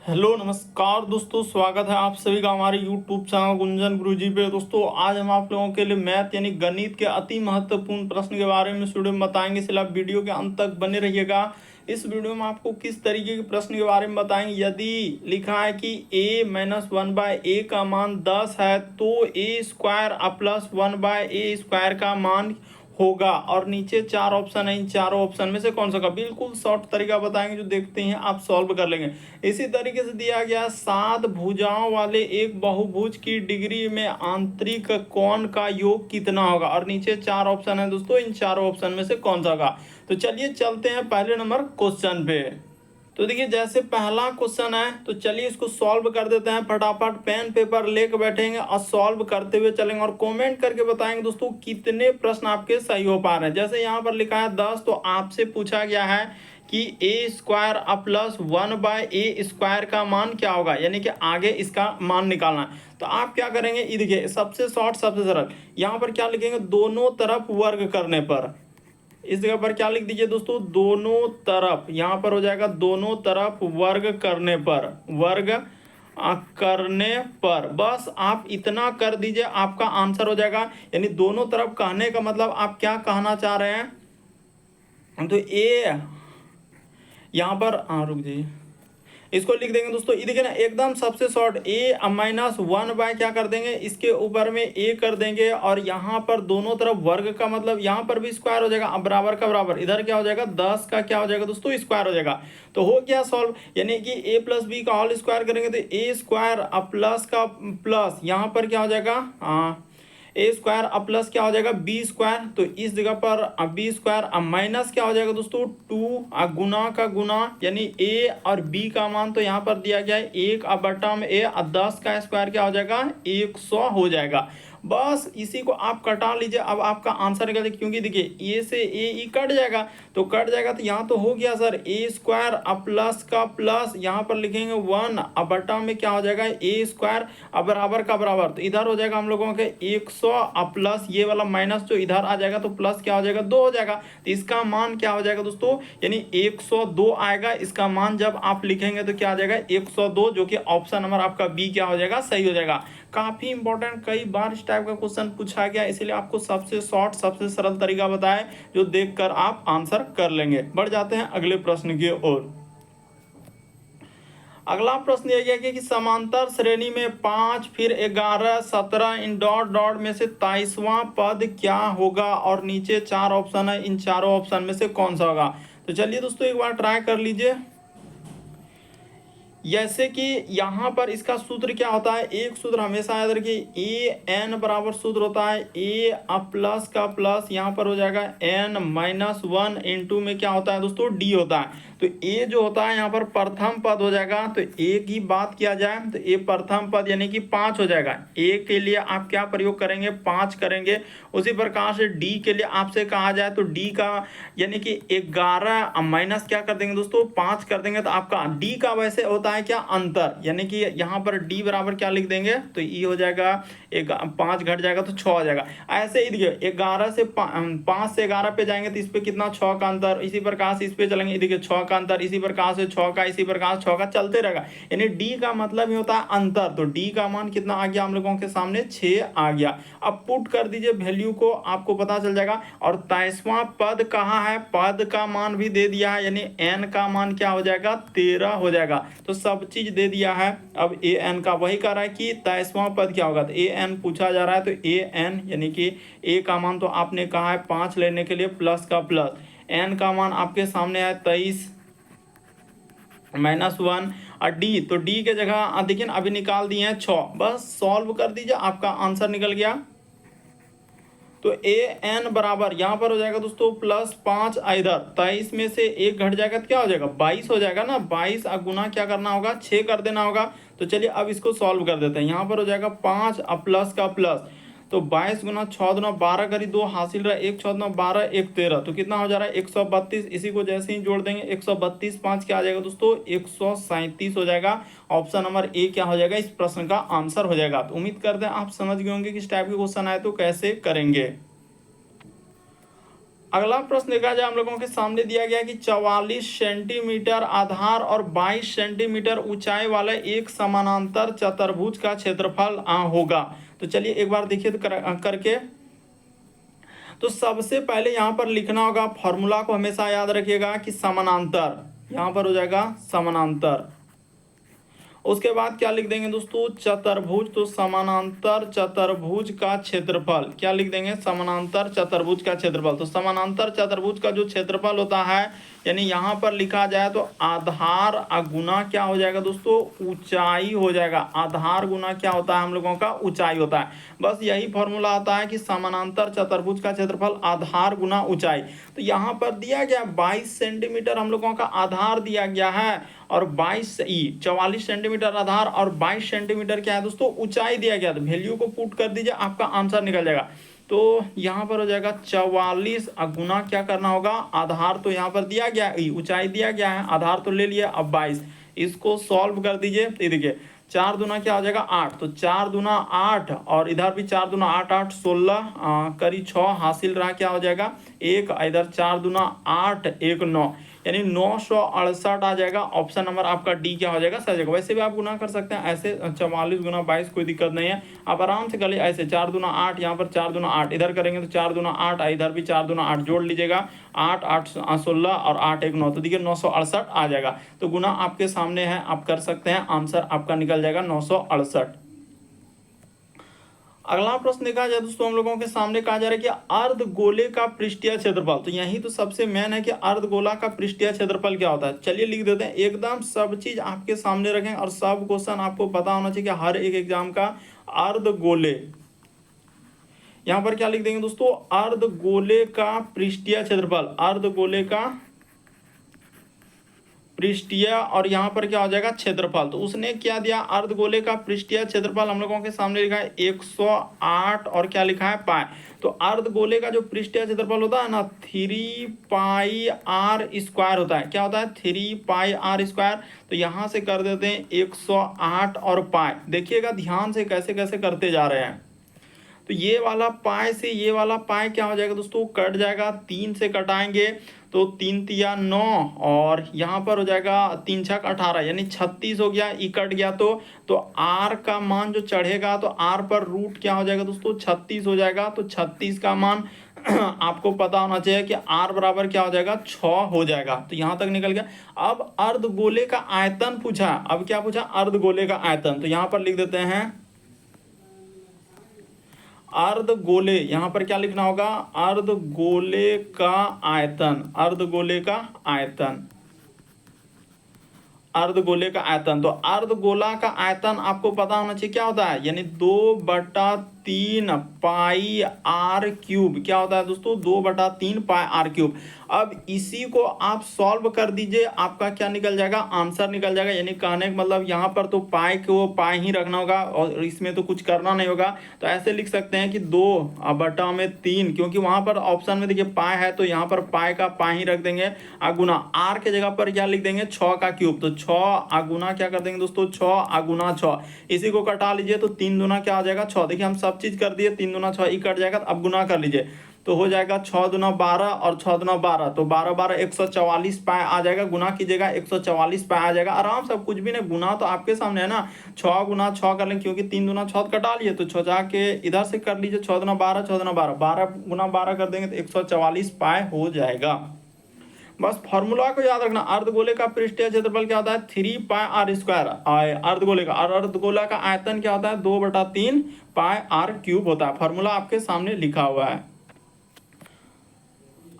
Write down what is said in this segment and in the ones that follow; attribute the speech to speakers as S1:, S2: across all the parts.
S1: Hello नमस्कार दोस्तों, स्वागत है आप सभी का हमारे यूट्यूब चैनल गुंजन गुरुजी पे। दोस्तों आज हम आप लोगों के लिए मैथ यानी गणित के अति महत्वपूर्ण प्रश्न के बारे में इस वीडियो में बताएंगे, इसलिए आप वीडियो के अंत तक बने रहिएगा। इस वीडियो में आपको किस तरीके के प्रश्न के बारे में बताएंगे। यदि लिखा है कि a-1/a का मान 10 है तो a² प्लस 1/a² का मान होगा, और नीचे चार ऑप्शन है, इन चारों ऑप्शन में से कौन सा का। बिल्कुल शॉर्ट तरीका बताएंगे जो देखते हैं आप सॉल्व कर लेंगे। इसी तरीके से दिया गया 7 भुजाओं वाले एक बहुभुज की डिग्री में आंतरिक कोण का योग कितना होगा, और नीचे चार ऑप्शन है दोस्तों, इन चारों ऑप्शन में से कौन सा होगा। तो चलिए चलते हैं पहले नंबर क्वेश्चन पे। तो देखिए जैसे पहला क्वेश्चन है, तो चलिए इसको सॉल्व कर देते हैं फटाफट। पेन पेपर लेके बैठेंगे और सॉल्व करते हुए चलेंगे, और कमेंट करके बताएंगे दोस्तों कितने प्रश्न आपके सही हो पा रहे हैं। जैसे यहाँ पर लिखा है 10, तो आपसे पूछा गया है कि a² प्लस 1/a² का मान क्या होगा, यानी कि आगे इसका मान निकालना है। तो आप क्या करेंगे, ये देखिए सबसे शॉर्ट सबसे सरल, यहाँ पर क्या लिखेंगे, दोनों तरफ वर्ग करने पर। इस जगह पर क्या लिख दीजिए दोस्तों, दोनों तरफ, यहां पर हो जाएगा दोनों तरफ वर्ग करने पर, वर्ग करने पर बस आप इतना कर दीजिए, आपका आंसर हो जाएगा। यानी दोनों तरफ कहने का मतलब आप क्या कहना चाह रहे हैं, तो ए यहां पर रुक जाइए, इसको लिख देंगे दोस्तों। ये देखिए ना एकदम सबसे शॉर्ट, a-1 बाय क्या कर देंगे, इसके ऊपर में a कर देंगे, और यहाँ पर दोनों तरफ वर्ग का मतलब यहाँ पर भी स्क्वायर हो जाएगा, अब बराबर का बराबर, इधर क्या हो जाएगा 10 का क्या हो जाएगा दोस्तों, स्क्वायर हो जाएगा। तो हो गया सॉल्व, यानी कि a प्लस बी का होल स्क्वायर करेंगे तो a² अब प्लस का प्लस, यहाँ पर क्या हो जाएगा a² अब प्लस क्या हो जाएगा b², तो इस जगह पर b² अब माइनस क्या हो जाएगा दोस्तों 2 गुना का गुना, यानी a और b का मान तो यहाँ पर दिया गया है 1 अब बटा में a, अब 10 का स्क्वायर क्या हो जाएगा 100 हो जाएगा। बस इसी को आप कटा लीजिए, अब आपका आंसर निकल जाएगा, क्योंकि देखिए a से a कट जाएगा, तो कट जाएगा तो यहाँ तो हो गया सर a² अब प्लस का प्लस, यहाँ पर लिखेंगे 1 अब बटा में क्या हो जाएगा a² अब बराबर का बराबर, तो इधर हो जाएगा हम लोगों के 100 अब प्लस ये वाला माइनस जो इधर आ जाएगा, तो प्लस क्या हो जाएगा 2 हो जाएगा। तो इसका मान क्या हो जाएगा दोस्तों, यानी 102 आएगा इसका मान। जब आप लिखेंगे तो क्या आ जाएगा 102, जो कि ऑप्शन नंबर आपका बी क्या हो जाएगा, सही हो जाएगा। काफी इंपॉर्टेंट, कई बार इस टाइप का क्वेश्चन पूछा गया, इसलिए आपको सबसे शॉर्ट सबसे सरल तरीका बताया जो देखकर आप आंसर कर लेंगे। बढ़ जाते हैं अगले प्रश्न की ओर। अगला प्रश्न दिया गया कि समांतर श्रेणी में 5 फिर 11 17 इन डॉट डॉट में से 23वां पद क्या होगा, और नीचे चार ऑप्शन है, इन चारों ऑप्शन में से कौन सा होगा। तो चलिए दोस्तों एक बार ट्राई कर लीजिए। जैसे कि यहाँ पर इसका सूत्र क्या होता है, एक सूत्र हमेशा याद रखिए, ए एन बराबर सूत्र होता है ए प्लस का प्लस, यहाँ पर हो जाएगा n-1 इंटू में क्या होता है दोस्तों डी होता है। तो ए जो होता है यहाँ पर प्रथम पद हो जाएगा, तो ए की बात किया जाए तो ए प्रथम पद यानी कि 5 हो जाएगा। ए के लिए आप क्या प्रयोग करेंगे 5 करेंगे। उसी प्रकार से डी के लिए आपसे कहा जाए तो डी का यानी कि 11 माइनस क्या कर देंगे दोस्तों 5 कर देंगे, तो आपका डी का वैसे होता है क्या अंतर, यानी कि यहाँ पर डी बराबर क्या लिख देंगे, तो ई हो जाएगा 5 घट जाएगा तो 6 हो जाएगा। ऐसे ही देखिए 11 से 5 से 11 पे जाएंगे तो इस पे कितना 6 का अंतर, इसी प्रकार से इस पे चलेंगे देखिए 6 का अंतर, इसी प्रकार से 6 का, इसी प्रकार से 6 का चलते रहेगा। यानी डी का मतलब ही होता है अंतर, तो डी का मान कितना आ गया हम लोगों के सामने 6 आ गया। अब पुट कर दीजिए वैल्यू को, आपको पता चल जाएगा। और 23वां पद कहाँ है, पद का मान भी दे दिया है, यानी एन का मान क्या हो जाएगा 13 हो जाएगा। तो सब चीज दे दिया है। अब ए एन का वही कह रहा है कि 23वां पद क्या होगा, तो ए एन पूछा जा रहा है, तो ए एन यानी कि ए का मान तो आपने कहा है 5 लेने के लिए प्लस का प्लस, एन का मान आपके सामने है 23 -1, और डी तो डी के जगह देखिए अभी निकाल दिए हैं 6, बस सॉल्व कर दीजिए आपका आंसर निकल गया। तो ए एन बराबर यहाँ पर हो जाएगा दोस्तों +5, इधर 23 में से 1 घट जाएगा तो क्या हो जाएगा 22 हो जाएगा ना, 22 गुना क्या करना होगा 6 कर देना होगा। तो चलिए अब इसको सॉल्व कर देते हैं। यहाँ पर हो जाएगा 5 अब प्लस का प्लस, तो 22 गुना 6 दुना 12 करी 2 हासिल रहा, 1 6 दुना 12 1 13, तो कितना हो जा रहा है 132। इसी को जैसे ही जोड़ देंगे 132 5 क्या आ जाएगा दोस्तों 137 हो जाएगा। ऑप्शन नंबर ए क्या हो जाएगा इस प्रश्न का आंसर हो जाएगा। तो उम्मीद करते हैं आप समझ गए होंगे कि इस टाइप के क्वेश्चन आए तो कैसे करेंगे। अगला प्रश्न देखा जाए हम लोगों के सामने दिया गया कि 44 सेंटीमीटर आधार और 22 सेंटीमीटर ऊंचाई वाला एक समानांतर चतुर्भुज का क्षेत्रफल होगा। तो चलिए एक बार देखिए तो करके। तो सबसे पहले यहाँ पर लिखना होगा, फॉर्मूला को हमेशा याद रखिएगा कि समानांतर, यहाँ पर हो जाएगा समानांतर। उसके बाद क्या लिख देंगे दोस्तों, चतुर्भुज। तो समानांतर चतुर्भुज का क्षेत्रफल, क्या लिख देंगे, समानांतर चतुर्भुज का क्षेत्रफल। तो समानांतर चतुर्भुज का जो क्षेत्रफल होता है, यानी यहाँ पर लिखा जाए तो आधार गुना क्या हो जाएगा दोस्तों, ऊंचाई हो जाएगा। आधार गुना क्या होता है हम लोगों का, ऊंचाई होता है। बस यही फॉर्मूला आता है कि समानांतर चतुर्भुज का क्षेत्रफल आधार गुना ऊंचाई। तो यहाँ पर दिया गया 22 सेंटीमीटर हम लोगों का आधार दिया गया है, और 44 सेंटीमीटर आधार और 22 सेंटीमीटर क्या है दोस्तों, ऊंचाई दिया गया। तो वैल्यू को पुट कर दीजिए, आपका आंसर निकल जाएगा। तो यहाँ पर हो जाएगा 44 गुना क्या करना होगा, आधार तो यहाँ पर दिया गया, ऊंचाई दिया गया है, आधार तो ले लिया, अब 22। इसको सॉल्व कर दीजिए। तो देखिए 4 दूना क्या हो जाएगा 8, तो 4 दूना 8 और इधर भी 4 दूना 8, 8 16 करी 6 हासिल रहा, क्या हो जाएगा 1, इधर 4 दूना 8 1 9, यानी 968 आ जाएगा। ऑप्शन नंबर आपका डी क्या हो जाएगा, सही जगह। वैसे भी आप गुना कर सकते हैं ऐसे, 44 गुना 22 कोई दिक्कत नहीं है, आप आराम से कर लिए ऐसे। 4 दूना 8, यहाँ पर 4 दूना 8, इधर करेंगे तो 4 दूना 8, इधर भी 4 दूना 8 जोड़ लीजिएगा, 8 8 16 और 8 1 9, तो देखिए 968 आ जाएगा। तो गुना आपके सामने है, आप कर सकते हैं, आंसर आपका निकल जाएगा 968। अगला प्रश्न देखा जाए दोस्तों हम लोगों के सामने कहा जा रहा है कि अर्धगोले का पृष्ठीय क्षेत्रफल। तो यही तो सबसे मेन है कि अर्धगोला का पृष्ठीय क्षेत्रफल क्या होता है। चलिए लिख देते हैं, एकदम सब चीज आपके सामने रखें और सब क्वेश्चन आपको पता होना चाहिए कि हर एक एग्जाम का। अर्धगोले, यहाँ पर क्या लिख देंगे दोस्तों, अर्धगोले का पृष्ठीय क्षेत्रफल, अर्धगोले का पृष्ठीय, और यहाँ पर क्या हो जाएगा क्षेत्रफल। तो उसने क्या दिया, अर्धगोले का पृष्ठीय क्षेत्रफल हम लोगों के सामने लिखा है 108 और क्या लिखा है पाई। तो अर्धगोले का जो पृष्ठीय क्षेत्रफल होता है ना 3 पाई आर स्क्वायर होता है, क्या होता है 3 पाई आर स्क्वायर। तो यहाँ से कर देते हैं 108 और पाई। देखिएगा ध्यान से कैसे कैसे करते जा रहे हैं। तो ये वाला पाई से ये वाला पाई क्या हो जाएगा दोस्तों, कट जाएगा, 3 से कटाएंगे तो 3 तिया 9, और यहाँ पर हो जाएगा 3 छक 18, यानी 36 हो गया, ई कट गया। तो आर का मान जो चढ़ेगा तो आर पर रूट क्या हो जाएगा दोस्तों, 36 हो जाएगा। तो 36 का मान आपको पता होना चाहिए कि आर बराबर क्या हो जाएगा 6 हो जाएगा। तो यहाँ तक निकल गया। अब अर्धगोले का आयतन पूछा, अब क्या पूछा, अर्धगोले का आयतन। तो यहाँ पर लिख देते हैं अर्धगोले, यहाँ पर क्या लिखना होगा, अर्धगोले का आयतन, अर्धगोले का आयतन, अर्धगोले का आयतन। तो अर्धगोला का आयतन आपको पता होना चाहिए क्या होता है, यानी 2/3 पाई आर क्यूब। क्या होता है दोस्तों, 2/3 पाई आर क्यूब। अब इसी को आप सॉल्व कर दीजिए, आपका क्या निकल जाएगा, आंसर निकल जाएगा। यानी कहने का मतलब यहाँ पर तो पाई को पाई ही रखना होगा और इसमें तो कुछ करना नहीं होगा। तो ऐसे लिख सकते हैं कि 2/3, क्योंकि वहां पर ऑप्शन में देखिए पाई है, तो यहाँ पर पाई का पाई ही रख देंगे। गुना आर के जगह पर क्या लिख देंगे, 6 का क्यूब। तो 6 गुना क्या कर देंगे दोस्तों, 6 गुना 6, इसी को कटा लीजिए तो 3 दूना क्या हो जाएगा 6। देखिए हम सब चीज कर दिए, 3 दूना 6 ही कट जाएगा। अब गुना कर लीजिए तो हो जाएगा 6 दूना 12 और 6 दूना 12, तो 12 12 144 पाए आ जाएगा। गुना कीजिएगा 144 पाए आ जाएगा आराम से। कुछ भी नहीं, गुना तो आपके सामने है ना, 6 गुना 6 कर लें, क्योंकि 3 दूना 6 कटा लिए, तो 6 जाके इधर से कर लीजिए, 6 दूना 12 6 दूना 12, 12 गुना 12 कर देंगे तो 144 पाए हो जाएगा। बस फॉर्मूला को याद रखना, अर्धगोले का पृष्ठीय क्षेत्रफल क्या होता है 3 पाई आर स्क्वायर अर्धगोले का, और अर्धगोला का आयतन क्या होता है 2/3 पाई आर क्यूब होता है। फॉर्मूला आपके सामने लिखा हुआ है।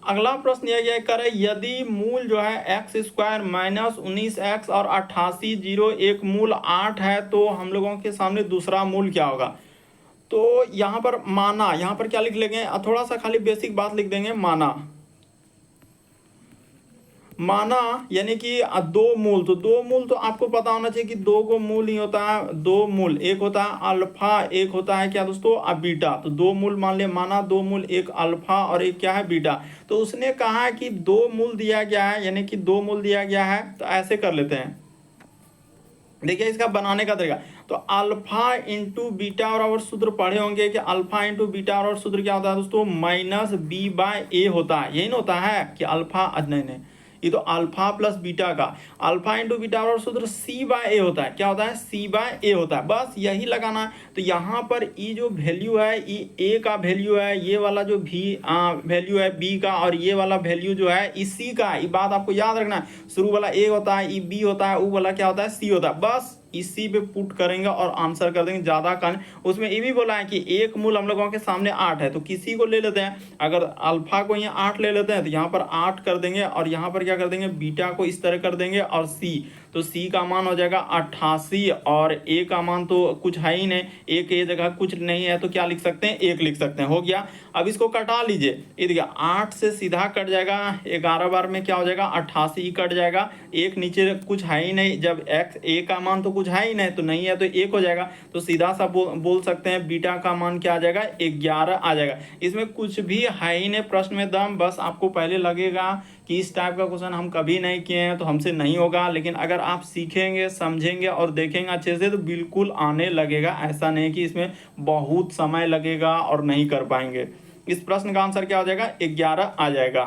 S1: अगला प्रश्न यह करे, यदि मूल जो है एक्स स्क्वायर माइनस 19x और 88 0 एक मूल 8 है, तो हम लोगों के सामने दूसरा मूल क्या होगा। तो यहाँ पर माना, यहाँ पर क्या लिख लेंगे, थोड़ा सा खाली बेसिक बात लिख देंगे, माना। माना यानी कि 2 मूल, तो 2 मूल तो आपको पता होना चाहिए कि 2 को मूल ही होता है, 2 मूल, एक होता है अल्फा, एक होता है क्या दोस्तों बीटा। तो 2 मूल मान लिया, माना 2 मूल, एक अल्फा और एक क्या है बीटा। तो उसने कहा है कि 2 मूल दिया गया है, यानी कि 2 मूल दिया गया है, तो ऐसे कर लेते हैं, देखिए इसका बनाने का तरीका, तो अल्फा इंटू बीटा बराबर सूत्र पढ़े होंगे कि अल्फा इंटू बीटा बराबर सूत्र क्या होता है दोस्तों, माइनस बी बाय ए होता है। यही ना होता है कि अल्फा, नहीं, ये तो अल्फा प्लस बीटा का, अल्फा इंटू बीटा बराबर सूत्र सी बाय ए होता है। क्या होता है, सी बाय ए होता है। बस यही लगाना है। तो यहाँ पर ई जो वैल्यू है, ई ए का वैल्यू है, ये वाला जो भी वैल्यू है बी का, और ये वाला वैल्यू जो है इसी का। ये बात आपको याद रखना है, शुरू वाला ए होता है, ई बी होता है, ऊ वाला क्या होता है, सी होता है। बस इसी पे पुट करेंगे और आंसर कर देंगे। ज्यादा का उसमें ये भी बोला है कि एक मूल हम लोगों के सामने 8 है, तो किसी को ले लेते हैं। अगर अल्फा को यहाँ 8 ले लेते हैं तो यहाँ पर 8 कर देंगे, और यहाँ पर क्या कर देंगे, बीटा को इस तरह कर देंगे, और सी, तो सी का मान हो जाएगा 88, और ए का मान तो कुछ है ही नहीं, ए के जगह कुछ नहीं है, तो क्या लिख सकते हैं, 1 लिख सकते हैं। हो गया। अब इसको कटा लीजिए, ये देखिए 8 से सीधा कट जाएगा, 11 बार में क्या हो जाएगा, 88 कट जाएगा। एक नीचे कुछ है ही नहीं, जब एक्स ए का मान तो कुछ है ही नहीं, तो नहीं है तो 1 हो जाएगा। तो सीधा सा बोल सकते हैं बीटा का मान क्या आ जाएगा, 11 आ जाएगा। इसमें कुछ भी है ही नहीं प्रश्न में दम। बस आपको पहले लगेगा कि इस टाइप का क्वेश्चन हम कभी नहीं किए हैं तो हमसे नहीं होगा, लेकिन अगर आप सीखेंगे, समझेंगे और देखेंगे अच्छे से तो बिल्कुल आने लगेगा। ऐसा नहीं कि इसमें बहुत समय लगेगा और नहीं कर पाएंगे। इस प्रश्न का आंसर क्या हो जाएगा, 11 आ जाएगा।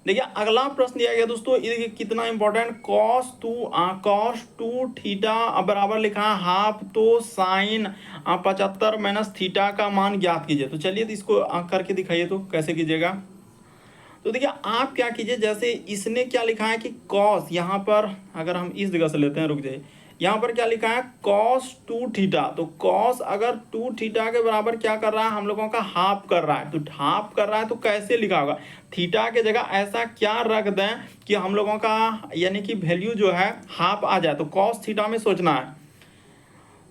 S1: देखिए अगला प्रश्न दिया गया दोस्तों, ये देखिए कितना इंपॉर्टेंट, cos 2 थीटा बराबर लिखा है हाफ, तो साइन 75 माइनस थीटा का मान ज्ञात कीजिए। तो चलिए इसको करके दिखाइए, तो कैसे कीजिएगा। तो देखिए आप क्या कीजिए, जैसे इसने क्या लिखा है कि कॉस, यहाँ पर अगर हम इस जगह से लेते हैं, रुक जाइए, यहाँ पर क्या लिखा है cos 2 थीटा। तो cos अगर 2 थीटा के बराबर क्या कर रहा है, हम लोगों का हाफ कर रहा है। तो हाफ कर रहा है तो कैसे लिखा होगा, थीटा के जगह ऐसा क्या रख दें कि हम लोगों का यानी कि वैल्यू जो है हाफ आ जाए। तो cos थीटा में सोचना है,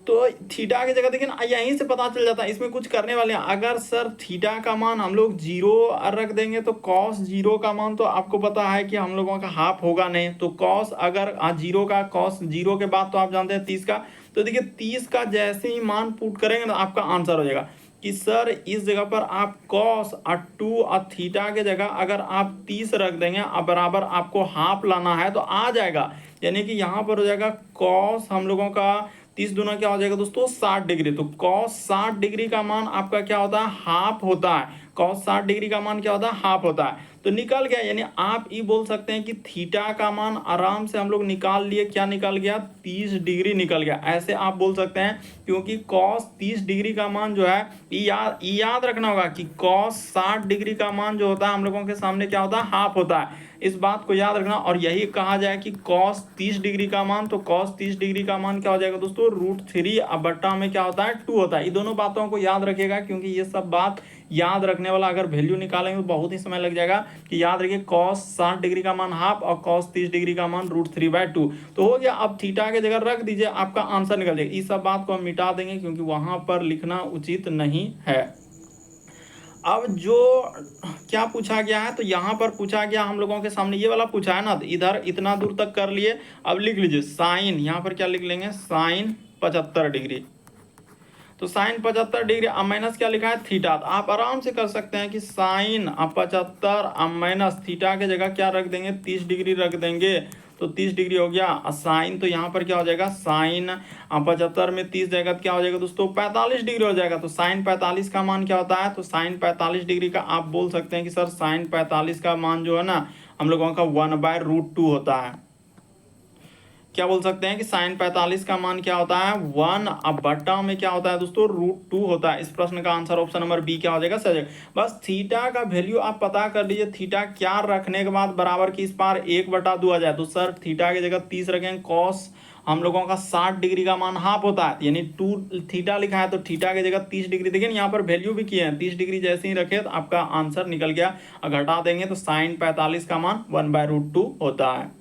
S1: तो थीटा की जगह देखिए ना, यहीं से पता चल जाता है, इसमें कुछ करने वाले हैं। अगर सर थीटा का मान हम लोग 0 रख देंगे तो cos 0 का मान तो आपको पता है कि हम लोगों का हाफ होगा नहीं। तो cos अगर 0 का, cos 0 के बाद तो आप जानते हैं 30 का। तो देखिए 30 का जैसे ही मान पुट करेंगे तो आपका आंसर हो जाएगा कि सर इस जगह पर आप cos 2 और थीटा के जगह अगर आप 30 रख देंगे बराबर आपको हाफ लाना है तो आ जाएगा। यानी कि यहाँ पर हो जाएगा cos हम लोगों का 30 दूना क्या हो जाएगा दोस्तों, 60 डिग्री। तो cos 60 डिग्री का मान आपका क्या होता है, हाफ होता है। cos 60 डिग्री का मान क्या होता है, हाफ होता है। तो निकल गया, यानी आप ये बोल सकते हैं कि थीटा का मान आराम से हम लोग निकाल लिए। क्या निकल गया, 30 डिग्री निकल गया। ऐसे आप बोल सकते हैं, क्योंकि cos 30 डिग्री का मान जो है, याद रखना होगा कि cos 60 डिग्री का मान जो होता है हम लोगों के सामने क्या होता है, हाफ होता है। इस बात को याद रखना। और यही कहा जाए कि cos 30 डिग्री का मान, तो cos 30 डिग्री का मान क्या हो जाएगा दोस्तों, √3 अब बट्टा में क्या होता है, 2 होता है। ये दोनों बातों को याद रखिएगा, क्योंकि ये सब बात याद रखने वाला, अगर वैल्यू निकालेंगे तो बहुत ही समय लग जाएगा। कि याद रखिए cos 60 डिग्री का मान हाफ और cos 30 डिग्री का मान √3/2। तो हो गया। अब थीटा के जगह रख दीजिए, आपका आंसर निकल जाएगा। इस सब बात को हम मिटा देंगे क्योंकि वहां पर लिखना उचित नहीं है। अब जो क्या पूछा गया है, तो यहाँ पर पूछा गया हम लोगों के सामने ये वाला पूछा है ना, तो इधर इतना दूर तक कर लिए। अब लिख लीजिए साइन, यहाँ पर क्या लिख लेंगे, साइन 75 डिग्री। तो साइन 75 डिग्री अब माइनस क्या लिखा है, थीटा। तो आप आराम से कर सकते हैं कि साइन 75 अब माइनस थीटा के जगह क्या रख देंगे, 30 डिग्री रख देंगे। तो 30 डिग्री हो गया। साइन तो यहाँ पर क्या हो जाएगा, साइन 75 में 30 जाएगा तो क्या हो जाएगा दोस्तों, 45 डिग्री हो जाएगा। तो साइन 45 का मान क्या होता है, तो साइन 45 डिग्री का आप बोल सकते हैं कि सर साइन 45 का मान जो है ना हम लोगों का 1/√2 होता है। क्या बोल सकते हैं कि साइन 45 का मान क्या होता है, 1 अब बट्टा में क्या होता है दोस्तों, √2 होता है। इस प्रश्न का आंसर ऑप्शन नंबर बी क्या हो जाएगा, सही। बस थीटा का वैल्यू आप पता कर लीजिए। थीटा क्या रखने के बाद बराबर की इस पार 1/2 आ जाए। तो सर थीटा की जगह 30 रखेंगे। कॉस हम लोगों का 60 डिग्री का मान हाफ होता है, यानी 2 थीटा लिखा है तो थीटा की जगह 30 डिग्री। देखिए यहाँ पर वैल्यू भी किए हैं, 30 डिग्री जैसे ही रखे तो आपका आंसर निकल गया। घटा देंगे तो साइन 45 का मान 1/√2 होता है।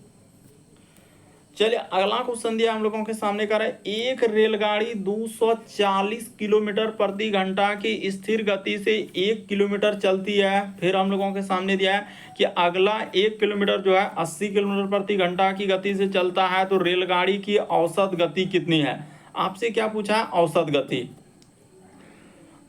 S1: चलिए अगला क्वेश्चन दिया हम लोगों के सामने कर है, एक रेलगाड़ी 240 किलोमीटर प्रति घंटा की स्थिर गति से 1 किलोमीटर चलती है। फिर हम लोगों के सामने दिया है कि अगला 1 किलोमीटर जो है 80 किलोमीटर प्रति घंटा की गति से चलता है, तो रेलगाड़ी की औसत गति कितनी है। आपसे क्या पूछा है, औसत गति।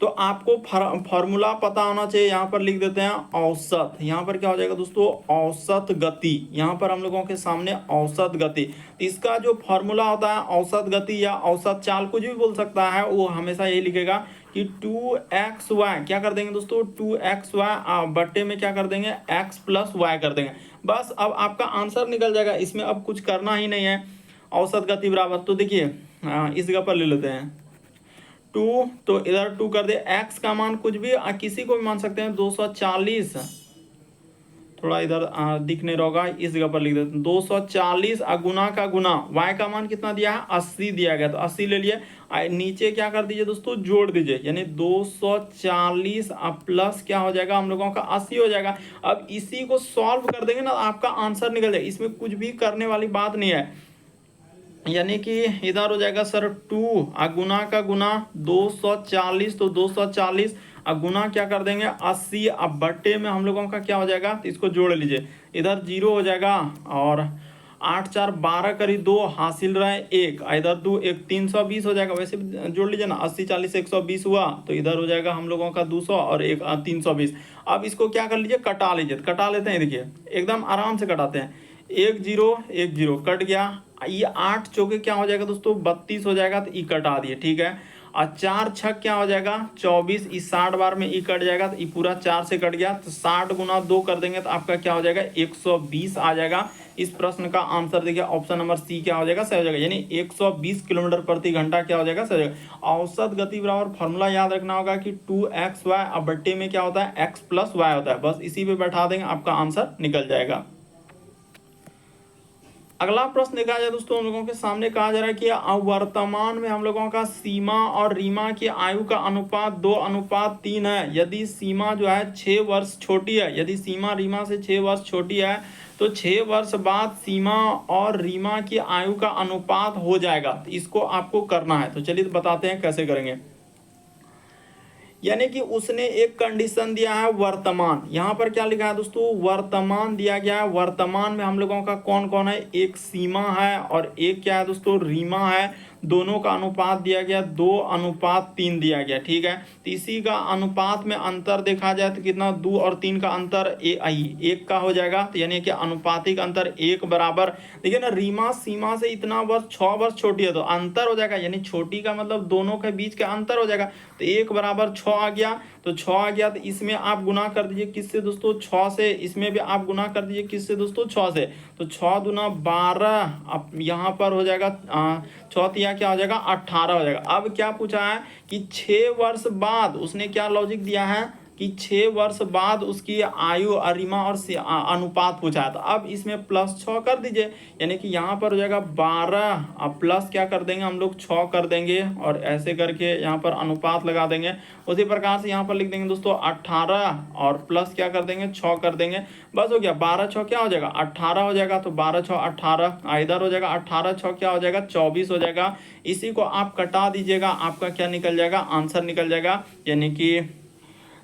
S1: तो आपको फॉर्मूला पता होना चाहिए। यहाँ पर लिख देते हैं औसत। यहाँ पर क्या हो जाएगा दोस्तों, औसत गति। यहाँ पर हम लोगों के सामने औसत गति, तो इसका जो फॉर्मूला होता है औसत गति या औसत चाल, कुछ भी बोल सकता है, वो हमेशा यही लिखेगा कि 2xy क्या कर देंगे दोस्तों, 2xy बट्टे में क्या कर देंगे, x प्लस वाई कर देंगे। बस अब आपका आंसर निकल जाएगा, इसमें अब कुछ करना ही नहीं है। औसत गति बराबर, तो देखिए इस जगह पर ले लेते हैं 2, तो इधर 2 कर दे, x का मान कुछ भी किसी को भी मान सकते हैं 240, थोड़ा इधर दिख नहीं रहा होगा, इस जगह पर लिख देते हैं 240 गुना का गुना, y का मान कितना दिया है 80 दिया गया, तो 80 ले लिए। नीचे क्या कर दीजिए दोस्तों, जोड़ दीजिए, यानी 240 प्लस क्या हो जाएगा हम लोगों का 80 हो जाएगा। अब इसी को सॉल्व कर देंगे ना, आपका आंसर निकल जाएगा, इसमें कुछ भी करने वाली बात नहीं है। यानी कि इधर हो जाएगा सर 2 गुना का गुना 240, तो 240 गुना क्या कर देंगे 80, अब बट्टे में हम लोगों का क्या हो जाएगा, तो इसको जोड़ लीजिए, इधर 0 हो जाएगा, और 8 4 12 करी 2 हासिल रहे 1, इधर 2 1 320 हो जाएगा। वैसे भी जोड़ लीजिए ना, 80 40 120 हुआ, तो इधर हो जाएगा हम लोगों का 200 और एक 320। अब इसको क्या कर लीजिए, कटा लीजिए, कटा लेते हैं, देखिए एकदम आराम से कटाते हैं। 1 0 1 0 कट गया, ये 8 चौके क्या हो जाएगा दोस्तों 32 हो जाएगा, तो ई कटा दिए, ठीक है। और 4 छक क्या हो जाएगा 24, इस 60 बार में ई कट जाएगा, तो ई पूरा 4 से कट गया, तो 60 गुना 2 कर देंगे तो आपका क्या हो जाएगा 120 आ जाएगा। इस प्रश्न का आंसर देखिए ऑप्शन नंबर सी क्या हो जाएगा, सही हो जाएगा, यानी 120 किलोमीटर प्रति घंटा क्या हो जाएगा, सही हो जाएगा। औसत गति बराबर फॉर्मूला याद रखना होगा कि 2xy, अब बट्टे में क्या होता है x प्लस वाई होता है, बस इसी पे बैठा देंगे, आपका आंसर निकल जाएगा। अगला प्रश्न देखा जाए दोस्तों, हम लोगों के सामने कहा जा रहा है कि वर्तमान में हम लोगों का सीमा और रीमा की आयु का अनुपात 2:3 है। यदि सीमा जो है 6 वर्ष छोटी है, यदि सीमा रीमा से 6 वर्ष छोटी है, तो 6 वर्ष बाद सीमा और रीमा की आयु का अनुपात हो जाएगा। तो इसको आपको करना है, तो चलिए बताते हैं कैसे करेंगे। यानी कि उसने एक कंडीशन दिया है वर्तमान, यहाँ पर क्या लिखा है दोस्तों, वर्तमान दिया गया है। वर्तमान में हम लोगों का कौन कौन है, एक सीमा है और एक क्या है दोस्तों रीमा है, दोनों का अनुपात दिया गया 2:3 दिया गया, ठीक है। तो इसी का अनुपात में अंतर देखा जाए तो कितना, 2 और 3 का अंतर 1 का हो जाएगा, तो यानी कि अनुपातिक अंतर 1 बराबर। देखिए ना, रीमा सीमा से इतना वर्ष 6 वर्ष छोटी है, तो अंतर हो जाएगा, यानी छोटी का मतलब दोनों के बीच का अंतर हो जाएगा, तो 1 बराबर 6 आ गया, तो 6 आ गया, तो इसमें आप गुना कर दीजिए किससे दोस्तों, 6 से, इसमें भी आप गुना कर दीजिए किससे दोस्तों, 6 से, तो 6 दूना 12, अब यहाँ पर हो जाएगा 6 तिया क्या हो जाएगा 18 हो जाएगा। अब क्या पूछा है कि 6 वर्ष बाद, उसने क्या लॉजिक दिया है कि 6 वर्ष बाद उसकी आयु अरिमा और अनुपात पूछा है, तो अब इसमें +6 कर दीजिए, यानी कि यहाँ पर हो जाएगा 12, अब प्लस क्या कर देंगे हम लोग 6 कर देंगे, और ऐसे करके यहाँ पर अनुपात लगा देंगे। उसी प्रकार से यहाँ पर लिख देंगे दोस्तों 18, और प्लस क्या कर देंगे 6 कर देंगे, बस हो गया। 12 6 क्या हो जाएगा 18 हो जाएगा, तो 12 6 18, इधर हो जाएगा 18 6 क्या हो जाएगा 24 हो जाएगा। इसी को आप कटा दीजिएगा, आपका क्या निकल जाएगा, आंसर निकल जाएगा, यानी कि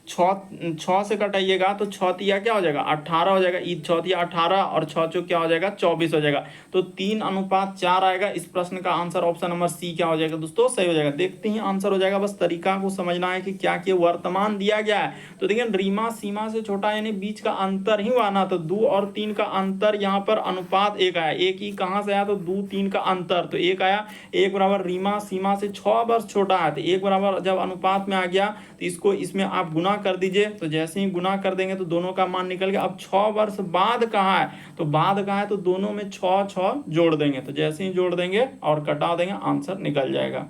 S1: 6 से कटाइएगा तो 6 तिया क्या हो जाएगा 18 हो जाएगा, 6 तिया 18 और 6 चौक क्या हो जाएगा 24 हो जाएगा, तो 3:4 आएगा। इस प्रश्न का आंसर ऑप्शन नंबर सी क्या हो जाएगा दोस्तों, सही हो जाएगा। देखते ही आंसर हो जाएगा, बस तरीका को समझना है कि क्या क्या वर्तमान दिया गया है। तो देखिए रीमा सीमा से छोटा, यानी बीच का अंतर ही हुआ ना, तो 2 और 3 का अंतर, यहाँ पर अनुपात 1 आया, 1 ही कहाँ से आया, तो 2 3 का अंतर, तो 1 आया। 1 बराबर रीमा सीमा से 6 वर्ष छोटा है, तो 1 बराबर जब अनुपात में आ गया, तो इसको इसमें आप गुना कर दीजिए, तो जैसे ही गुना कर देंगे तो दोनों का मान निकल गया। अब 6 वर्ष बाद कहाँ है, तो बाद कहाँ है, तो दोनों में 6 6 जोड़ देंगे, तो जैसे ही जोड़ देंगे और कटा देंगे, आंसर निकल जाएगा।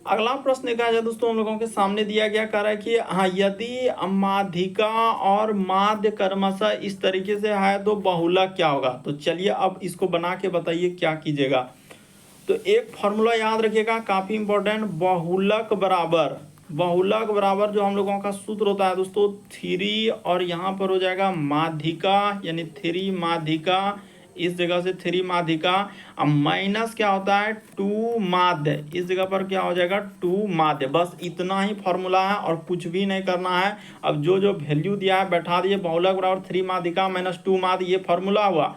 S1: अगला प्रश्न देखा जाए दोस्तों, हम लोगों के सामने दिया गया कह रहा है कि हाँ, यदि माध्यिका और माध्य क्रमशः इस तरीके से है तो बहुलक क्या होगा। तो चलिए अब इसको बना के बताइए क्या कीजिएगा। तो एक फॉर्मूला याद रखिएगा, काफी इंपॉर्टेंट, बहुलक बराबर जो हम लोगों का सूत्र होता है दोस्तों 3, और यहाँ पर हो जाएगा माध्यिका, यानी 3 माध्यिका, इस जगह से 3 माध्यिका, अब माइनस क्या होता है 2 माध्य, इस जगह पर क्या हो जाएगा 2 माध्य। बस इतना ही फॉर्मूला है और कुछ भी नहीं करना है। अब जो जो वैल्यू दिया है बैठा दिए, बहुलक बराबर 3 माध्यिका -2 माध्य, ये फॉर्मूला हुआ।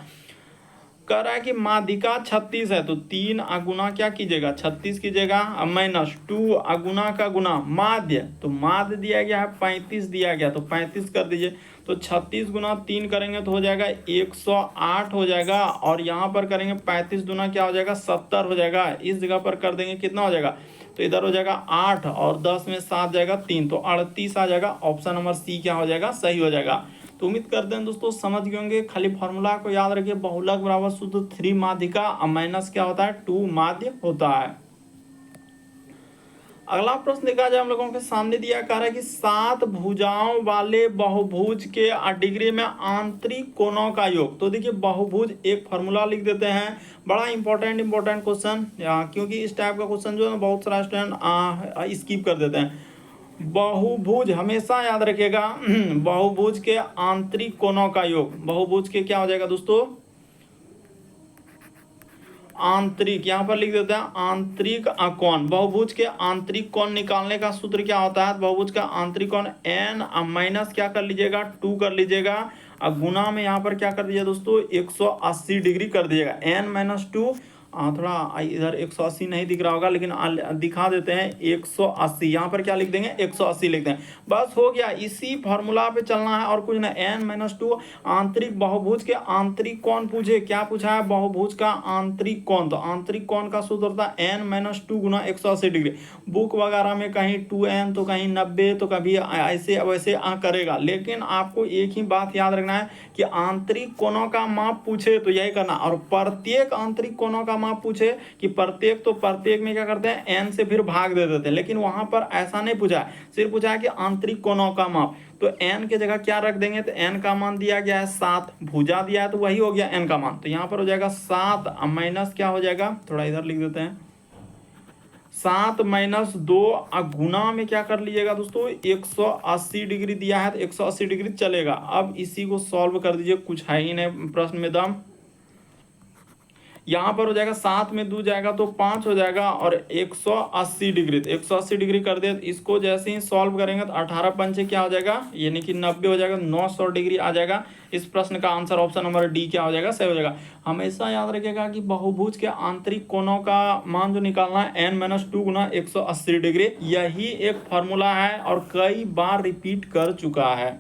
S1: कह रहा है कि माध्यिका 36 है, तो 3 अगुना क्या कीजिएगा 36 कीजिएगा, अब -2 अगुना का गुना माध्य, तो माध्य दिया गया है 35 दिया गया, तो 35 कर दीजिए। तो 36 गुना 3 करेंगे तो हो जाएगा 108 हो जाएगा, और यहाँ पर करेंगे 35 गुना क्या हो जाएगा 70 हो जाएगा। इस जगह पर कर देंगे कितना हो जाएगा, तो इधर हो जाएगा 8 और 10 में 7 जाएगा 3, तो 38 आ जाएगा। ऑप्शन नंबर सी क्या हो जाएगा, सही हो जाएगा। तो उम्मीद करते हैं दोस्तों समझ गए होंगे। खाली फॉर्मूला को याद रखिए, बहुलक बराबर सूत्र 3 माध्यिका माइनस क्या होता है 2 माध्य होता है। अगला प्रश्न देखा जाए हम लोगों के सामने दिया कह रहा है कि 7 भुजाओं वाले बहुभुज के डिग्री में आंतरिक कोणों का योग। तो देखिए बहुभुज एक फार्मूला लिख देते हैं, बड़ा इंपॉर्टेंट क्वेश्चन, क्योंकि इस टाइप का क्वेश्चन जो है बहुत सारा स्टूडेंट स्किप कर देते हैं। बहुभुज हमेशा याद रखिएगा बहुभुज के आंतरिक कोणों का योग, बहुभुज के क्या हो जाएगा दोस्तों आंतरिक, यहाँ पर लिख देते हैं आंतरिक कोण। बहुभुज के आंतरिक कोण निकालने का सूत्र क्या होता है, बहुभुज का आंतरिक कोण n माइनस क्या कर लीजिएगा 2 कर लीजिएगा, और गुना में यहाँ पर क्या कर दीजिए दोस्तों 180 डिग्री कर दीजिएगा, n-2। थोड़ा इधर 180 नहीं दिख रहा होगा, लेकिन दिखा देते हैं 180, यहाँ पर क्या लिख देंगे 180 लिख दें, बस हो गया। इसी फार्मूला पे चलना है और कुछ ना। n-2 आंतरिक बहुभुज के आंतरिक कोण पूछे, क्या पूछा है बहुभुज का आंतरिक कोण, तो आंतरिक कोण का सूत्र होता है n-2 गुना 180 डिग्री। बुक वगैरह में कहीं 2n तो कहीं 90 तो कभी ऐसे वैसे करेगा, लेकिन आपको एक ही बात याद रखना है कि आंतरिक कोणों का माप पूछे तो यही करना, और प्रत्येक आंतरिक कोणों का माप पूछे कि प्रत्येक, तो प्रत्येक में क्या करते हैं n से फिर भाग दे देते हैं, लेकिन वहां पर ऐसा नहीं पूछा है, सिर्फ पूछा है कि आंतरिक कोणों का माप। तो n के जगह क्या रख देंगे, तो n का मान दिया गया है 7, भुजा दिया है तो वही हो गया n का मान, तो यहाँ पर हो जाएगा 7 माइनस क्या हो जाएगा, थोड़ा इधर लिख देते हैं 7 माइनस 2 गुना में क्या कर लीजिएगा दोस्तों 180 डिग्री दिया है, तो 180 डिग्री चलेगा। अब इसी को सॉल्व कर दीजिए, कुछ है ही नहीं प्रश्न में दम। यहाँ पर हो जाएगा 7 में 2 जाएगा तो 5 हो जाएगा, और 180 डिग्री, तो 180 डिग्री कर दे, तो इसको जैसे ही सॉल्व करेंगे तो 18 पंचे क्या हो जाएगा, यानी कि 90 हो जाएगा, 900 डिग्री आ जाएगा। इस प्रश्न का आंसर ऑप्शन नंबर डी क्या हो जाएगा, सही हो जाएगा। हमेशा याद रखिएगा कि बहुभुज के आंतरिक कोणों का मान जो निकालना है n-2 गुना 180 डिग्री, यही एक फॉर्मूला है और कई बार रिपीट कर चुका है।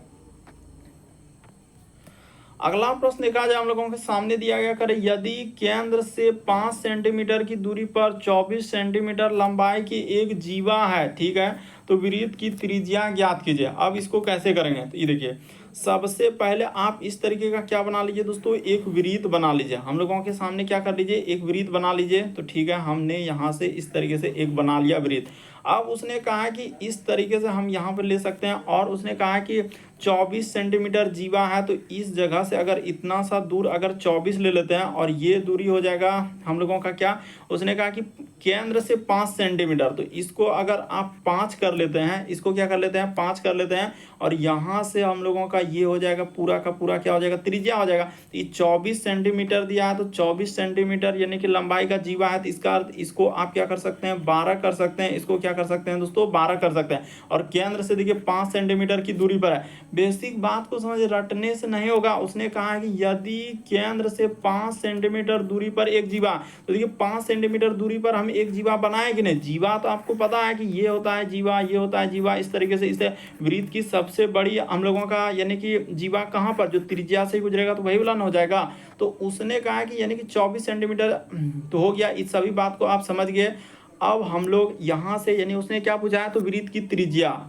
S1: अगला प्रश्न देखा जाए हम लोगों के सामने दिया गया करे, यदि केंद्र से 5 सेंटीमीटर की दूरी पर 24 सेंटीमीटर लंबाई की एक जीवा है, ठीक है, तो वृत्त की त्रिज्या ज्ञात कीजिए। अब इसको कैसे करेंगे, तो ये देखिए सबसे पहले आप इस तरीके का क्या बना लीजिए दोस्तों, एक वृत्त बना लीजिए। हम लोगों के सामने क्या कर लीजिए, एक वृत्त बना लीजिए। तो ठीक है, हमने यहाँ से इस तरीके से एक बना लिया वृत्त। अब उसने कहा कि इस तरीके से हम यहाँ पर ले सकते हैं, और उसने कहा कि 24 सेंटीमीटर जीवा है, तो इस जगह से अगर इतना सा दूर अगर 24 ले लेते हैं, और ये दूरी हो जाएगा हम लोगों का क्या, उसने कहा कि केंद्र से 5 सेंटीमीटर, तो इसको अगर आप 5 कर लेते हैं, इसको क्या कर लेते हैं 5 कर लेते हैं, और यहाँ से हम लोगों का ये हो जाएगा पूरा का पूरा क्या हो जाएगा, त्रिज्या हो जाएगा। तो ये 24 सेंटीमीटर दिया है, तो 24 सेंटीमीटर यानी कि लंबाई का जीवा है, तो इसका अर्थ इसको आप क्या कर सकते हैं 12 कर सकते हैं, इसको क्या कर सकते हैं दोस्तों 12 कर सकते हैं, और केंद्र से देखिए 5 सेंटीमीटर की दूरी पर है। बेसिक बात को समझ, रटने से नहीं होगा। उसने कहा है कि यदि केंद्र से 5 सेंटीमीटर दूरी पर एक जीवा, तो देखिए 5 सेंटीमीटर दूरी पर हम एक जीवा बनाए कि नहीं, जीवा तो आपको पता है कि ये होता है जीवा, ये होता है जीवा, इस तरीके से इसे वृत्त की सबसे बड़ी हम लोगों का यानी कि जीवा कहाँ पर, जो त्रिज्या से गुजरेगा तो वही उलन हो जाएगा। तो उसने कहा कि यानी कि 24 सेंटीमीटर तो हो गया, इस सभी बात को आप समझ गए। अब हम लोग यहाँ से यानी उसने क्या पूछा है, तो वृत्त की त्रिज्या,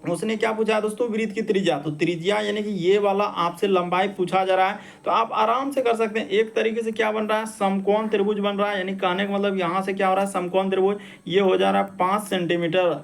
S1: उसने क्या पूछा है दोस्तों वृत्त की त्रिज्या, तो त्रिज्या यानी कि ये वाला आपसे लंबाई पूछा जा रहा है, तो आप आराम से कर सकते हैं। एक तरीके से क्या बन रहा है, समकोण त्रिभुज बन रहा है, यानी कहने का मतलब यहाँ से क्या हो रहा है समकोण त्रिभुज, ये हो जा रहा है 5 सेंटीमीटर,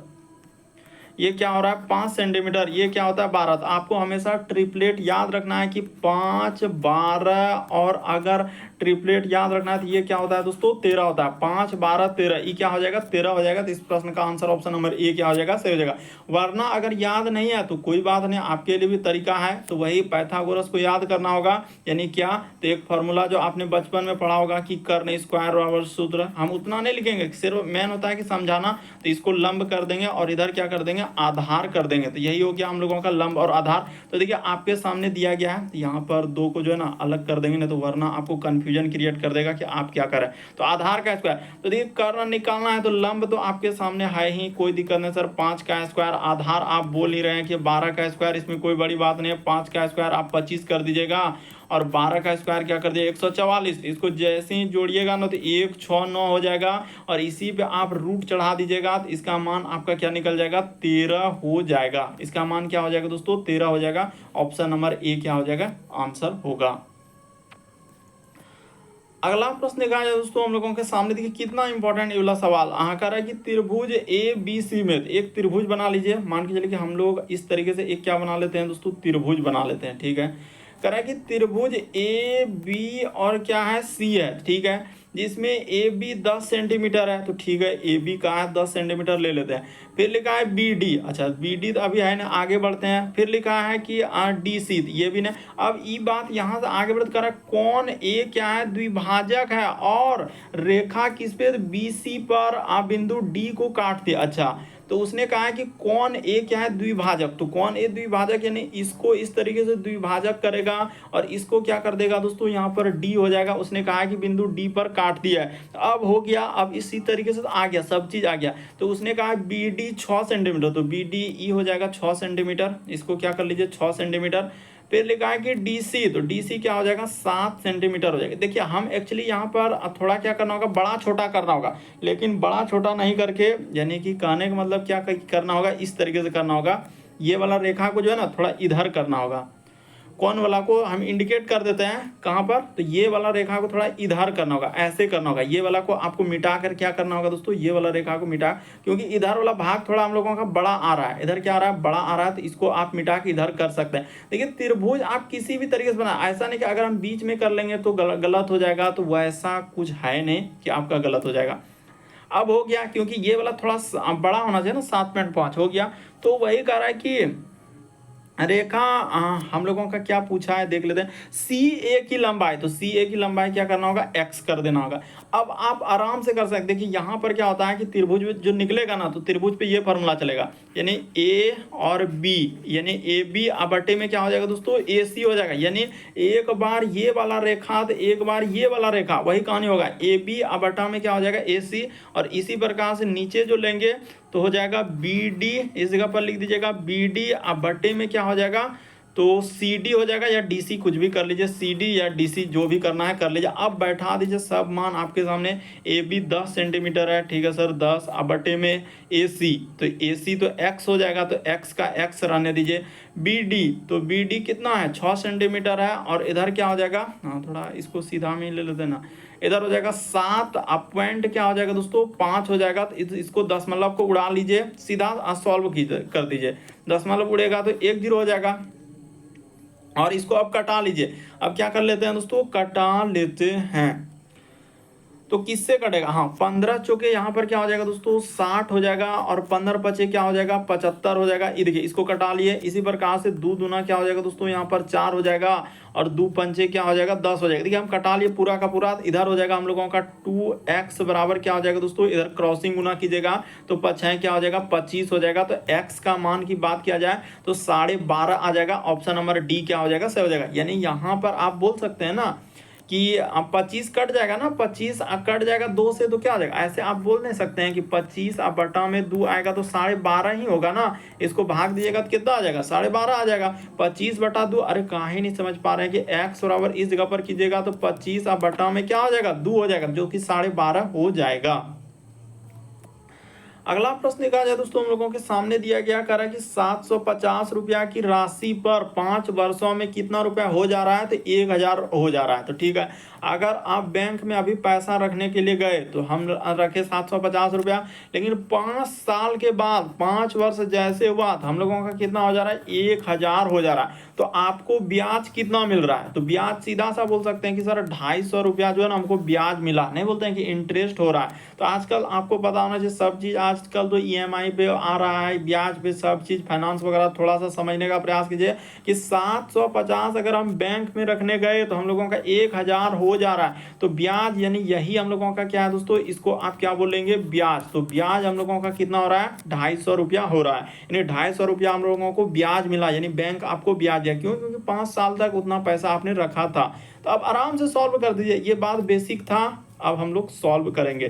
S1: ये क्या हो रहा है 5 सेंटीमीटर, ये क्या होता है 12। तो आपको हमेशा ट्रिपलेट याद रखना है कि 5 12, और अगर ट्रिपलेट याद रखना है तो ये क्या होता है दोस्तों 13 होता है, 5 12 13, ये क्या हो जाएगा 13 हो जाएगा। तो इस प्रश्न का आंसर ऑप्शन नंबर ए क्या हो जाएगा, सही हो जाएगा। वरना अगर याद नहीं है तो कोई बात नहीं, आपके लिए भी तरीका है, तो वही पाइथागोरस को याद करना होगा। यानी क्या, तो एक फॉर्मूला जो आपने बचपन में पढ़ा होगा कि कर्ण स्क्वायर बराबर सूत्र, हम उतना नहीं लिखेंगे, सिर्फ मेन होता है कि समझाना, तो इसको लंब कर देंगे और इधर क्या कर देंगे करेंगे, आधार कर देंगे। तो यही हो गया हम लोगों का लंब और आधार। तो देखिए आपके सामने दिया गया है, तो यहाँ पर 2 को जो है ना अलग कर देंगे, ना तो वरना आपको कंफ्यूजन क्रिएट कर देगा कि आप क्या करें। तो आधार का स्क्वायर, तो देखिए कर्ण निकालना है, तो लंब तो आपके सामने है ही, कोई दिक्कत नहीं सर। 5 का स्क्वायर, आधार आप बोल ही रहे हैं कि 12 का स्क्वायर, इसमें कोई बड़ी बात नहीं है। 5 का स्क्वायर आप 25 कर दीजिएगा और 12 का स्क्वायर क्या कर दिया 144। इसको जैसे ही जोड़िएगा ना तो 169 हो जाएगा और इसी पे आप रूट चढ़ा दीजिएगा, तो इसका मान आपका क्या निकल जाएगा 13 हो जाएगा। इसका मान क्या हो जाएगा दोस्तों 13 हो जाएगा। ऑप्शन नंबर ए क्या हो जाएगा आंसर होगा। अगला प्रश्न कहा जाए दोस्तों हम लोगों के सामने, देखिए कितना इंपॉर्टेंट ये वाला सवाल आ कर रहा है कि त्रिभुज ए बी सी में एक त्रिभुज बना लीजिए। मान के चलिए कि हम लोग इस तरीके से एक क्या बना लेते हैं दोस्तों त्रिभुज बना लेते हैं, ठीक है। कह रहा है कि त्रिभुज ए बी और क्या है सी है, ठीक है, जिसमें ए बी 10 सेंटीमीटर है, तो ठीक है ए बी का है 10 सेंटीमीटर ले लेते हैं। फिर लिखा है बी डी, अच्छा बी डी तो अभी है ना, आगे बढ़ते हैं। फिर लिखा है कि डी सी, ये भी ना। अब ये बात यहाँ से आगे बढ़ते कर रहा है, कौन ए क्या है द्विभाजक है और रेखा किस पे बी सी पर बिंदु डी को काटती है। अच्छा तो उसने कहा है कि कौन ए क्या है द्विभाजक, तो कौन ए द्विभाजक यानी इसको इस तरीके से द्विभाजक करेगा और इसको क्या कर देगा दोस्तों यहाँ पर डी हो जाएगा। उसने कहा है कि बिंदु डी पर काट दिया है, तो अब हो गया, अब इसी तरीके से तो आ गया, सब चीज आ गया। तो उसने कहा बी डी 6 सेंटीमीटर, तो बी डी ई हो जाएगा 6 सेंटीमीटर, इसको क्या कर लीजिए 6 सेंटीमीटर। फिर लिखा है कि डीसी, तो डीसी क्या हो जाएगा 7 सेंटीमीटर हो जाएगा। देखिए हम एक्चुअली यहाँ पर थोड़ा क्या करना होगा, बड़ा छोटा करना होगा, लेकिन बड़ा छोटा नहीं करके, यानी कि कहने का मतलब क्या करना होगा, इस तरीके से करना होगा। ये वाला रेखा को जो है ना थोड़ा इधर करना होगा, कौन वाला को हम इंडिकेट कर देते हैं कहाँ पर, तो ये वाला रेखा को थोड़ा इधर करना होगा, ऐसे करना होगा। ये वाला को आपको मिटा कर क्या करना होगा दोस्तों, ये वाला रेखा को मिटा, क्योंकि इधर वाला भाग थोड़ा हम लोगों का बड़ा आ रहा है, इधर क्या आ रहा है बड़ा आ रहा है, तो इसको आप मिटा के इधर कर सकते हैं। देखिए त्रिभुज आप किसी भी तरीके से बना, ऐसा नहीं कि अगर हम बीच में कर लेंगे तो गलत हो जाएगा, तो वैसा कुछ है नहीं कि आपका गलत हो जाएगा। अब हो गया, क्योंकि ये वाला थोड़ा बड़ा होना चाहिए ना, 7.5 हो गया। तो वही कह रहा है कि रेखा हम लोगों का क्या पूछा है देख लेते हैं, सी ए की लंबाई, तो सी ए की लंबाई क्या करना होगा एक्स कर देना होगा। अब आप आराम से कर सकते हैं। देखिए यहाँ पर क्या होता है कि त्रिभुज जो निकलेगा ना, तो त्रिभुज पे ये फॉर्मूला चलेगा, यानी ए और बी, यानी ए बी बटे में क्या हो जाएगा दोस्तों ए सी हो जाएगा। यानी एक बार ये वाला रेखा तो एक बार ये वाला रेखा, वही कहानी होगा, ए बी बटा में क्या हो जाएगा ए सी। और इसी प्रकार से नीचे जो लेंगे तो हो जाएगा बी डी, इस जगह पर लिख दीजिएगा बी डी, अब बटे में क्या हो जाएगा तो सी डी हो जाएगा, या डी सी कुछ भी कर लीजिए, सी डी या डी सी जो भी करना है कर लीजिए। अब बैठा दीजिए सब मान आपके सामने, ए बी 10 सेंटीमीटर है, ठीक है सर 10, अब बटे में ए सी, तो ए सी तो एक्स हो जाएगा, तो एक्स का एक्स रहने दीजिए। बी डी, तो बी डी कितना है 6 सेंटीमीटर है, और इधर क्या हो जाएगा, हाँ थोड़ा इसको सीधा में ले लेते ना, इधर हो जाएगा 7, अब पॉइंट क्या हो जाएगा दोस्तों 5 हो जाएगा। तो इसको दशमलव को उड़ा लीजिए, सीधा सॉल्व कर दीजिए, दशमलव उड़ेगा तो 1 0 हो जाएगा। और इसको अब कटा लीजिए, अब क्या कर लेते हैं दोस्तों कटा लेते हैं, तो किससे कटेगा, हाँ 15 चौके यहाँ पर क्या हो जाएगा दोस्तों 60 हो जाएगा, और 15 पचे क्या हो जाएगा 75 हो जाएगा। ये देखिए इसको कटा लिए। इसी प्रकार से 2 दूना क्या हो जाएगा दोस्तों यहाँ पर 4 हो जाएगा, और 2 पंचे क्या हो जाएगा 10 हो जाएगा। देखिए हम कटा लिए पूरा का पूरा। इधर हो जाएगा हम लोगों का 2x बराबर क्या हो जाएगा दोस्तों, इधर क्रॉसिंग गुना कीजिएगा तो 5 क्या हो जाएगा 25 हो जाएगा। तो x का मान की बात किया जाए तो 12.5 आ जाएगा। ऑप्शन नंबर डी क्या हो जाएगा 6 हो जाएगा। यानी यहाँ पर आप बोल सकते हैं ना कि 25 कट जाएगा ना, 25 कट जाएगा 2 से तो क्या हो जाएगा, ऐसे आप बोल नहीं सकते हैं कि 25 बटा में 2 आएगा तो 12.5 ही होगा ना। इसको भाग दीजिएगा तो कितना आ जाएगा 12.5 आ जाएगा। 25 बटा 2, अरे कहीं नहीं समझ पा रहे हैं कि x बराबर इस जगह पर कीजिएगा तो 25 बटा में क्या हो जाएगा 2 हो जाएगा, जो कि 12.5 हो जाएगा। अगला प्रश्न कहा जाए दोस्तों हम लोगों के सामने दिया गया, कह रहा है कि 750 रुपया की राशि पर 5 वर्षों में कितना रुपया हो जा रहा है, तो 1000 हो जा रहा है। तो ठीक है, अगर आप बैंक में अभी पैसा रखने के लिए गए तो हम रखे 750 रुपया, लेकिन 5 साल के बाद 5 वर्ष जैसे हुआ तो हम लोगों का कितना हो जा रहा है 1000 हो जा रहा है। तो आपको ब्याज कितना मिल रहा है, तो ब्याज सीधा सा बोल सकते हैं कि सर 250 रुपया जो है ना हमको ब्याज मिला, नहीं बोलते हैं कि इंटरेस्ट हो रहा है। तो आजकल आपको पता होना चाहिए सब चीज़ आज आजकल तो ईएमआई पे आ रहा है, ब्याज पे सब चीज़ फाइनेंस वगैरह, थोड़ा सा समझने का प्रयास कीजिए कि 750 अगर हम बैंक में रखने गए तो हम लोगों का 1000 हो जा रहा है, तो ब्याज यानी यही हम लोगों का क्या है दोस्तों, इसको आप क्या बोलेंगे, ब्याज। तो ब्याज हम लोगों का कितना हो रहा है, 250 रुपया हो रहा है, यानी 250 रुपया हम लोगों को ब्याज मिला, यानी बैंक आपको ब्याज दिया। क्यों? क्योंकि 5 साल तक उतना पैसा आपने रखा था। तो अब आराम से सॉल्व कर दीजिए, ये बात बेसिक था, अब हम लोग सॉल्व करेंगे।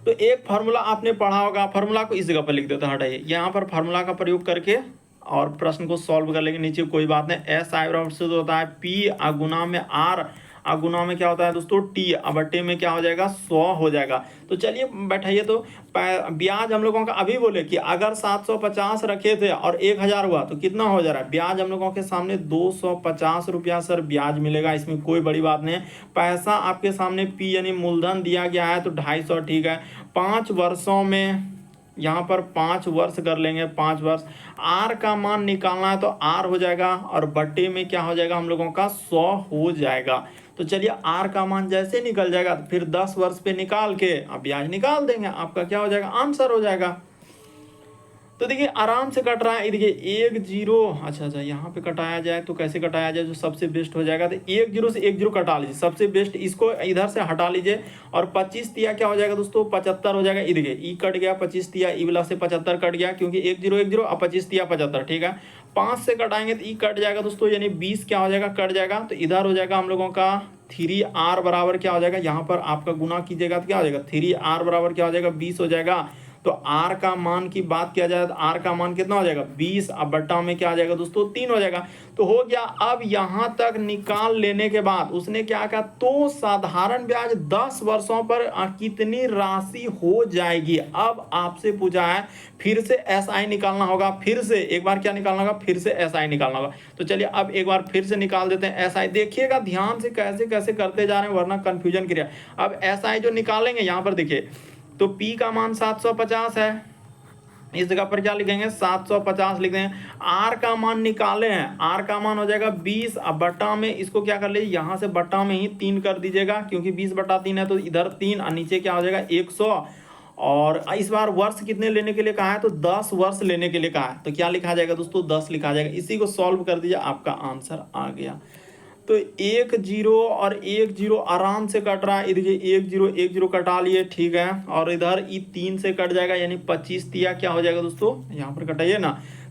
S1: तो एक फार्मूला आपने पढ़ा होगा, फार्मूला को इस जगह पर लिख देते हैं, हटाइए, यहाँ पर फार्मूला का प्रयोग करके और प्रश्न को सॉल्व कर लेंगे। नीचे कोई बात नहीं, एस आई बराबर से होता है पी गुना में आर, गुना में क्या होता है दोस्तों, टी, बट्टे में क्या हो जाएगा, 100 हो जाएगा। तो चलिए बैठाइए। तो ब्याज हम लोगों का अभी बोले कि अगर 750 रखे थे और 1000 हुआ तो कितना हो जा रहा है, ब्याज हम लोगों के सामने 250 रुपया सर ब्याज मिलेगा, इसमें कोई बड़ी बात नहीं है। पैसा आपके सामने पी यानी मूलधन दिया गया है तो 250, ठीक है। 5 वर्षों में, यहाँ पर 5 वर्ष कर लेंगे, 5 वर्ष। आर का मान निकालना है तो आर हो जाएगा और बट्टे में क्या हो जाएगा हम लोगों का, 100 हो जाएगा। तो चलिए आर का मान जैसे निकल जाएगा तो फिर 10 वर्ष पे निकाल के अब ब्याज निकाल देंगे, आपका क्या हो जाएगा, आंसर हो जाएगा। तो देखिए आराम से कट रहा है, देखिए 1 0, अच्छा यहाँ पे कटाया जाए तो कैसे कटाया जाए जो सबसे बेस्ट हो जाएगा, तो 1 0 से 1 0 कटा लीजिए, सबसे बेस्ट इसको इधर से हटा लीजिए और 25 तिया क्या हो जाएगा दोस्तों, 75 हो जाएगा। ये देखिए ई कट गया, 25 तिया ई वाला से 75 कट गया, क्योंकि 1 0 1 0 और 25 तिया 75, ठीक है। 5 से कटाएंगे तो ई कट जाएगा दोस्तों, यानी 20 क्या हो जाएगा, कट जाएगा। तो इधर हो जाएगा हम लोगों का 3r बराबर क्या हो जाएगा, यहाँ पर आपका गुना कीजिएगा तो क्या हो जाएगा, 3r बराबर क्या हो जाएगा, 20 हो जाएगा। तो r का मान की बात किया जाए तो r का मान कितना हो जाएगा, 20, अब बट्टा में क्या आ जाएगा दोस्तों, 3 हो जाएगा। तो हो गया। अब यहाँ तक निकाल लेने के बाद उसने क्या कहा, तो साधारण ब्याज 10 वर्षों पर कितनी राशि हो जाएगी। अब आपसे पूछा है फिर से SI निकालना होगा, फिर से एक बार क्या निकालना होगा, फिर से SI निकालना होगा। तो चलिए अब एक बार फिर से निकाल देते हैं SI। देखिएगा ध्यान से कैसे कैसे करते जा रहे हैं, वरना कंफ्यूजन क्रिया। अब SI जो निकालेंगे यहाँ पर देखिए, तो P का मान 750 है, इस जगह पर क्या लिखेंगे, 750 लिख देंगे। R का मान निकाले हैं, R का मान हो जाएगा 20, अब बट्टा में इसको क्या कर लीजिए, यहाँ से बट्टा में ही 3 कर दीजिएगा, क्योंकि 20/3 है तो इधर 3 और नीचे क्या हो जाएगा 100। और इस बार वर्ष कितने लेने के लिए कहा है, तो 10 वर्ष लेने के लिए कहा है, तो क्या लिखा जाएगा दोस्तों, 10 लिखा जाएगा। इसी को सॉल्व कर दीजिए, आपका आंसर आ गया। तो 1 0 और 1 0 आराम से कट रहा है, इधर 1 0 1 0 कटा लिए, ठीक है। और इधर ई 3 से कट जाएगा, यानी 25 तिया क्या हो जाएगा दोस्तों, यहाँ पर कटाइए ना,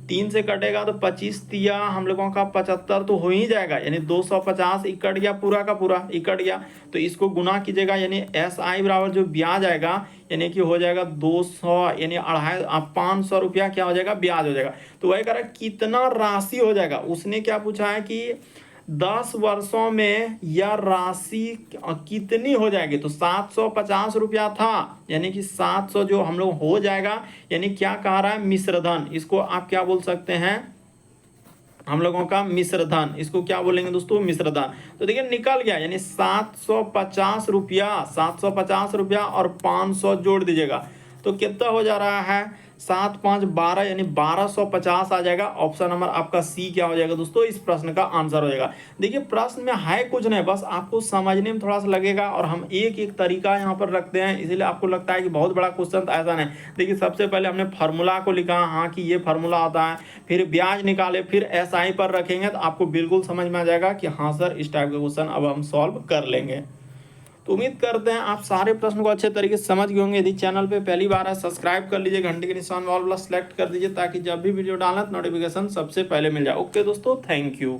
S1: 3 से कटेगा तो 25 तिया हम लोगों का 75 तो हो ही जाएगा, यानी 250 कट गया, पूरा का पूरा कट गया। तो इसको गुना कीजिएगा, यानी SI बराबर जो ब्याज आएगा, यानी कि हो जाएगा 200, यानी 500 रुपया क्या हो जाएगा, ब्याज हो जाएगा। तो वही कह रहा है कितना राशि हो जाएगा, उसने क्या पूछा है कि 10 वर्षों में यह राशि कितनी हो जाएगी। तो 750 रुपया था, यानी कि 700 जो हम लोग हो जाएगा, यानी क्या कह रहा है, मिश्रधन। इसको आप क्या बोल सकते हैं, हम लोगों का मिश्रधन, इसको क्या बोलेंगे दोस्तों, मिश्रधन। तो देखिए निकल गया, यानी 750 रुपया, 750 रुपया और 500 जोड़ दीजिएगा तो कितना हो जा रहा है, 7 5 12, यानी 1250 आ जाएगा। ऑप्शन नंबर आपका सी क्या हो जाएगा दोस्तों, इस प्रश्न का आंसर हो जाएगा। देखिए प्रश्न में है कुछ नहीं, बस आपको समझने में थोड़ा सा लगेगा, और हम एक एक तरीका यहाँ पर रखते हैं, इसीलिए आपको लगता है कि बहुत बड़ा क्वेश्चन, तो ऐसा नहीं। देखिए सबसे पहले हमने फार्मूला को लिखा, हाँ कि ये फार्मूला होता है, फिर ब्याज निकाले, फिर SI पर रखेंगे, तो आपको बिल्कुल समझ में आ जाएगा कि हाँ सर इस टाइप का क्वेश्चन अब हम सॉल्व कर लेंगे। तो उम्मीद करते हैं आप सारे प्रश्न को अच्छे तरीके से समझ गए होंगे। यदि चैनल पे पहली बार है, सब्सक्राइब कर लीजिए, घंटे के निशान वाला सेलेक्ट कर दीजिए, ताकि जब भी वीडियो डालें तो नोटिफिकेशन सबसे पहले मिल जाए। ओके दोस्तों, थैंक यू।